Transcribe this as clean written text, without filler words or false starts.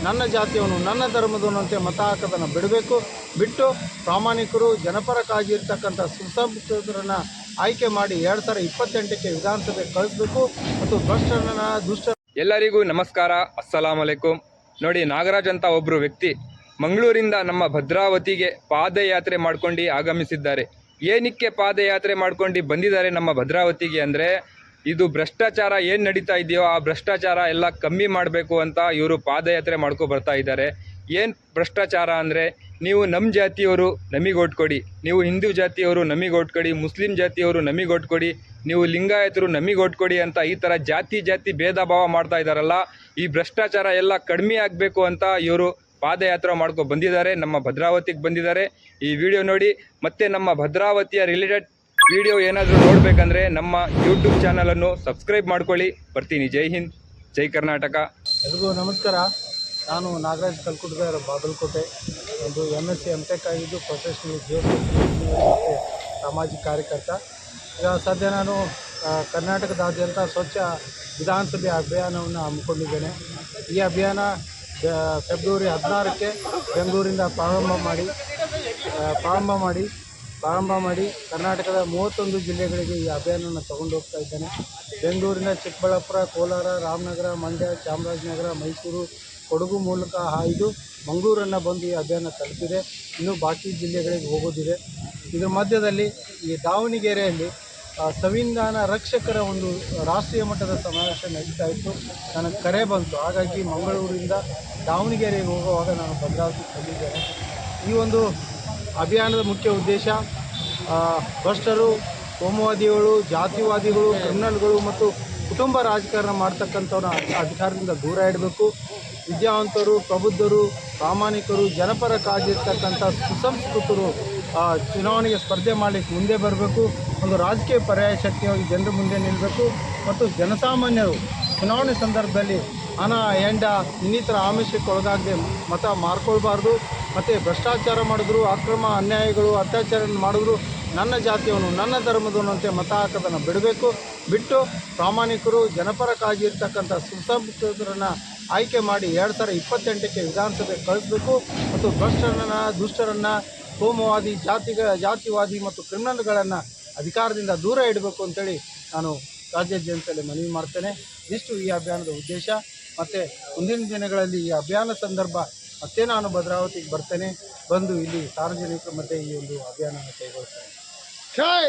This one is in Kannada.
ನನ್ನ ಜಾತಿಯವನು ನನ್ನ ಧರ್ಮದವನು ಅಂತ ಮತ ಹಾಕೋದನ್ನು ಬಿಟ್ಟು ಪ್ರಾಮಾಣಿಕರು ಜನಪರ ಕಾಳಜಿ ಇರ್ತಕ್ಕಂಥ ಸುಸಂಸ್ಕೃತರನ್ನು ಆಯ್ಕೆ ಮಾಡಿ 2028ಕ್ಕೆ ವಿಧಾನಸಭೆ ಕಳಿಸಬೇಕು ಮತ್ತು ದುಷ್ಟ ಎಲ್ಲರಿಗೂ ನಮಸ್ಕಾರ, ಅಸ್ಸಲಾಂ ಅಲೈಕುಂ. ನೋಡಿ, ನಾಗರಾಜ್ ಅಂತ ಒಬ್ಬರು ವ್ಯಕ್ತಿ ಮಂಗಳೂರಿಂದ ನಮ್ಮ ಭದ್ರಾವತಿಗೆ ಪಾದಯಾತ್ರೆ ಮಾಡ್ಕೊಂಡು ಆಗಮಿಸಿದ್ದಾರೆ. ಏನಕ್ಕೆ ಪಾದಯಾತ್ರೆ ಮಾಡ್ಕೊಂಡು ಬಂದಿದ್ದಾರೆ ನಮ್ಮ ಭದ್ರಾವತಿಗೆ ಅಂದರೆ, ಇದು ಭ್ರಷ್ಟಾಚಾರ ಏನು ನಡೀತಾ ಇದೆಯೋ ಆ ಭ್ರಷ್ಟಾಚಾರ ಎಲ್ಲ ಕಮ್ಮಿ ಮಾಡಬೇಕು ಅಂತ ಇವರು ಪಾದಯಾತ್ರೆ ಮಾಡ್ಕೊ ಬರ್ತಾ ಇದ್ದಾರೆ. ಏನು ಭ್ರಷ್ಟಾಚಾರ ಅಂದರೆ, ನೀವು ನಮ್ಮ ಜಾತಿಯವರು ನಮಗೆ ಓಟ್ ಕೊಡಿ, ನೀವು ಹಿಂದೂ ಜಾತಿಯವರು ನಮಗೆ ಓಟ್ ಕೊಡಿ, ಮುಸ್ಲಿಂ ಜಾತಿಯವರು ನಮಗೆ ಓಟ್ ಕೊಡಿ, ನೀವು ಲಿಂಗಾಯತರು ನಮಗೆ ಓಟ್ ಕೊಡಿ ಅಂತ ಈ ಥರ ಜಾತಿ ಭೇದ ಭಾವ ಮಾಡ್ತಾ ಇದ್ದಾರಲ್ಲ, ಈ ಭ್ರಷ್ಟಾಚಾರ ಎಲ್ಲ ಕಡಿಮೆ ಆಗಬೇಕು ಅಂತ ಇವರು ಪಾದಯಾತ್ರೆ ಮಾಡ್ಕೊ ಬಂದಿದ್ದಾರೆ, ನಮ್ಮ ಭದ್ರಾವತಿಗೆ ಬಂದಿದ್ದಾರೆ. ಈ ವಿಡಿಯೋ ನೋಡಿ. ಮತ್ತು ನಮ್ಮ ಭದ್ರಾವತಿಯ ರಿಲೇಟೆಡ್ ವಿಡಿಯೋ ಏನಾದರೂ ನೋಡಬೇಕಂದ್ರೆ ನಮ್ಮ ಯೂಟ್ಯೂಬ್ ಚಾನಲನ್ನು ಸಬ್ಸ್ಕ್ರೈಬ್ ಮಾಡ್ಕೊಳ್ಳಿ. ಬರ್ತೀನಿ. ಜೈ ಹಿಂದ್, ಜೈ ಕರ್ನಾಟಕ. ಎಲ್ರಿಗೂ ನಮಸ್ಕಾರ. ನಾನು ನಾಗರಾಜ್ ಕಲ್ಕುಟ್ಗಾರ್, ಬಾಗಲಕೋಟೆ. ಒಂದು MSc MTech ಆಗಿದ್ದು ಪ್ರೊಫೆಷನಲ್ ಮತ್ತು ಸಾಮಾಜಿಕ ಕಾರ್ಯಕರ್ತ. ಈಗ ಸದ್ಯ ನಾನು ಕರ್ನಾಟಕದಾದ್ಯಂತ ಸ್ವಚ್ಛ ವಿಧಾನಸಭೆ ಅಭಿಯಾನವನ್ನು ಹಮ್ಮಿಕೊಂಡಿದ್ದೇನೆ. ಈ ಅಭಿಯಾನ ಫೆಬ್ರವರಿ 16ಕ್ಕೆ ಬೆಂಗಳೂರಿಂದ ಪ್ರಾರಂಭ ಮಾಡಿ ಕರ್ನಾಟಕದ 31 ಜಿಲ್ಲೆಗಳಿಗೆ ಈ ಅಭಿಯಾನವನ್ನು ತಗೊಂಡು ಹೋಗ್ತಾ ಇದ್ದೇನೆ. ಬೆಂಗಳೂರಿನ ಚಿಕ್ಕಬಳ್ಳಾಪುರ, ಕೋಲಾರ, ರಾಮನಗರ, ಮಂಡ್ಯ, ಚಾಮರಾಜನಗರ, ಮೈಸೂರು, ಕೊಡಗು ಮೂಲಕ ಹಾಯ್ದು ಮಂಗಳೂರನ್ನು ಬಂದು ಈ ಅಭಿಯಾನ ತಲುಪಿದೆ. ಇನ್ನೂ ಬಾಕಿ ಜಿಲ್ಲೆಗಳಿಗೆ ಹೋಗೋದಿದೆ. ಇದರ ಮಧ್ಯದಲ್ಲಿ ಈ ದಾವಣಗೆರೆಯಲ್ಲಿ ಸಂವಿಧಾನ ರಕ್ಷಕರ ಒಂದು ರಾಷ್ಟ್ರೀಯ ಮಟ್ಟದ ಸಮಾವೇಶ ನಡೀತಾ ಇತ್ತು. ನನಗೆ ಕರೆ ಬಂತು, ಹಾಗಾಗಿ ಮಂಗಳೂರಿಂದ ದಾವಣಗೆರೆಗೆ ಹೋಗುವಾಗ ನಾನು ಭದ್ರಾವತಿಗೆ ಬಂದಿದ್ದೇನೆ. ಈ ಒಂದು ಅಭಿಯಾನದ ಮುಖ್ಯ ಉದ್ದೇಶ ಭ್ರಷ್ಟರು, ಕೋಮುವಾದಿಗಳು, ಜಾತಿವಾದಿಗಳು, ಕ್ರಿಮಿನಲ್ಗಳು ಮತ್ತು ಕುಟುಂಬ ರಾಜಕಾರಣ ಮಾಡ್ತಕ್ಕಂಥವ್ರನ್ನ ಅಧಿಕಾರದಿಂದ ದೂರ ಇಡಬೇಕು. ವಿದ್ಯಾವಂತರು, ಪ್ರಬುದ್ಧರು, ಪ್ರಾಮಾಣಿಕರು, ಜನಪರ ಕಾಳಜಿ ಇರ್ತಕ್ಕಂಥ ಸುಸಂಸ್ಕೃತರು ಚುನಾವಣೆಗೆ ಸ್ಪರ್ಧೆ ಮಾಡಲಿಕ್ಕೆ ಮುಂದೆ ಬರಬೇಕು. ಒಂದು ರಾಜಕೀಯ ಪರ್ಯಾಯ ಶಕ್ತಿಯಾಗಿ ಜನರ ಮುಂದೆ ನಿಲ್ಲಬೇಕು ಮತ್ತು ಜನಸಾಮಾನ್ಯರು ಚುನಾವಣೆ ಸಂದರ್ಭದಲ್ಲಿ ಹಣ, ಹೆಂಡ ಇನ್ನಿತರ ಆಮಿಷಕ್ಕೆ ಒಳಗಾಗದೆ ಮತ ಮಾರ್ಕೊಳ್ಬಾರ್ದು. ಮತ್ತು ಭ್ರಷ್ಟಾಚಾರ ಮಾಡಿದ್ರು, ಅಕ್ರಮ ಅನ್ಯಾಯಗಳು ಅತ್ಯಾಚಾರ ಮಾಡಿದ್ರು ನನ್ನ ಜಾತಿಯವನು ನನ್ನ ಧರ್ಮದವನು ಅಂತ ಮತ ಹಾಕೋದನ್ನು ಬಿಟ್ಟು ಪ್ರಾಮಾಣಿಕರು ಜನಪರ ಕಾಳಜಿ ಇರ್ತಕ್ಕಂಥ ಸುಸಂಸ್ಕೃತರನ್ನು ಆಯ್ಕೆ ಮಾಡಿ 2028ಕ್ಕೆ ವಿಧಾನಸಭೆ ಕಳಿಸಬೇಕು ಮತ್ತು ದುಷ್ಟರನ್ನು ಕೋಮುವಾದಿ, ಜಾತಿವಾದಿ ಮತ್ತು ಕ್ರಿಮಿನಲ್ಗಳನ್ನು ಅಧಿಕಾರದಿಂದ ದೂರ ಇಡಬೇಕು ಅಂತೇಳಿ ನಾನು ರಾಜ್ಯಾದ್ಯಂತದಲ್ಲಿ ಮನವಿ ಮಾಡ್ತೇನೆ. ಇಷ್ಟು ಈ ಅಭಿಯಾನದ ಉದ್ದೇಶ. ಮತ್ತು ಮುಂದಿನ ದಿನಗಳಲ್ಲಿ ಈ ಅಭಿಯಾನ ಸಂದರ್ಭ ಮತ್ತೆ ನಾನು ಭದ್ರಾವತಿಗೆ ಬರ್ತೇನೆ, ಬಂದು ಇಲ್ಲಿ ಸಾರ್ವಜನಿಕರ ಮಧ್ಯೆ ಈ ಒಂದು ಅಭಿಯಾನವನ್ನು ಕೈಗೊಳ್ತೇನೆ. ಜೈ